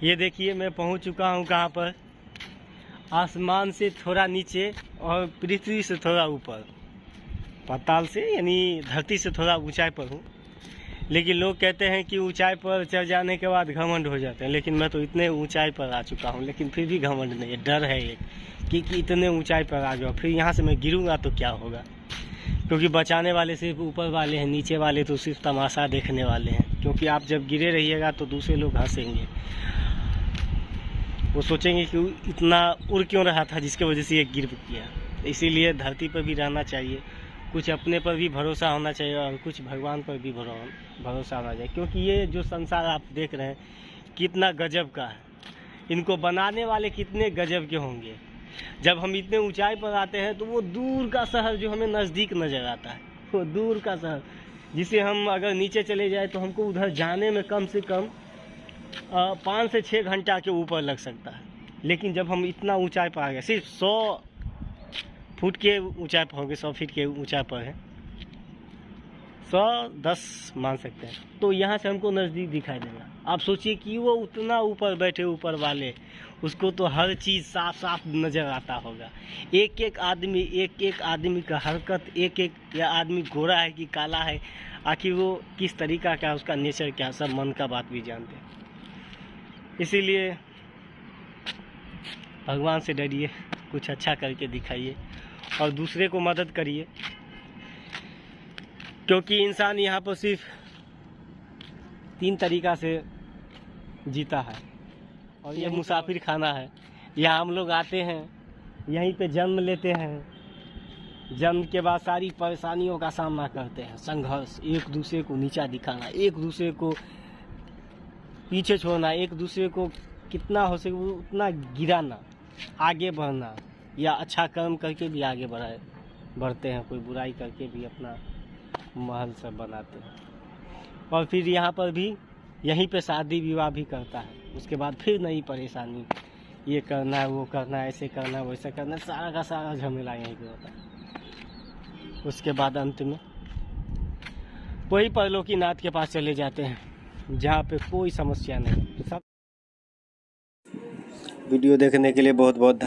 ये देखिए मैं पहुंच चुका हूं कहां पर, आसमान से थोड़ा नीचे और पृथ्वी से थोड़ा ऊपर, पाताल से यानी धरती से थोड़ा ऊंचाई पर हूं। लेकिन लोग कहते हैं कि ऊंचाई पर चढ़ जाने के बाद घमंड हो जाते हैं, लेकिन मैं तो इतने ऊंचाई पर आ चुका हूं, लेकिन फिर भी घमंड नहीं है, डर है एक कि इतने ऊंचाई पर आ गया, फिर यहाँ से मैं गिरूंगा तो क्या होगा। क्योंकि बचाने वाले सिर्फ ऊपर वाले हैं, नीचे वाले तो सिर्फ तमाशा देखने वाले हैं। क्योंकि आप जब गिरे रहिएगा तो दूसरे लोग हंसेंगे, वो सोचेंगे कि इतना उड़ क्यों रहा था जिसके वजह से ये गिर गया। इसीलिए धरती पर भी रहना चाहिए, कुछ अपने पर भी भरोसा होना चाहिए और कुछ भगवान पर भी भरोसा होना चाहिए। क्योंकि ये जो संसार आप देख रहे हैं कितना गजब का है, इनको बनाने वाले कितने गजब के होंगे। जब हम इतने ऊंचाई पर आते हैं तो वो दूर का शहर जो हमें नज़दीक नज़र आता है, वो दूर का शहर जिसे हम अगर नीचे चले जाए तो हमको उधर जाने में कम से कम 5 से 6 घंटा के ऊपर लग सकता है। लेकिन जब हम इतना ऊंचाई पर आ गए, सिर्फ 100 फुट के ऊंचाई पर होंगे, 100 फीट के ऊंचाई पर है, 110 मान सकते हैं, तो यहाँ से हमको नज़दीक दिखाई देगा। आप सोचिए कि वो उतना ऊपर बैठे ऊपर वाले, उसको तो हर चीज़ साफ साफ नज़र आता होगा। एक एक आदमी का हरकत, एक आदमी गोरा है कि काला है, आखिर वो किस तरीका का, उसका नेचर क्या, सब मन का बात भी जानते हैं। इसीलिए भगवान से डरिए, कुछ अच्छा करके दिखाइए और दूसरे को मदद करिए। क्योंकि इंसान यहाँ पर सिर्फ 3 तरीका से जीता है और ये मुसाफिर खाना है। यहाँ हम लोग आते हैं, यहीं पे जन्म लेते हैं, जन्म के बाद सारी परेशानियों का सामना करते हैं, संघर्ष, एक दूसरे को नीचा दिखाना, एक दूसरे को पीछे छोड़ना, एक दूसरे को कितना हो सके उतना गिराना, आगे बढ़ना, या अच्छा कर्म करके भी आगे बढ़ते हैं, कोई बुराई करके भी अपना महल सब बनाते हैं। और फिर यहाँ पर भी यहीं पे शादी विवाह भी करता है, उसके बाद फिर नई परेशानी, ये करना है, वो करना है, ऐसे करना है, वैसे करना है, सारा का सारा झमेला यहीं पे होता है। उसके बाद अंत में वही परलोकीनाथ के पास चले जाते हैं जहाँ पे कोई समस्या नहीं। सब वीडियो देखने के लिए बहुत बहुत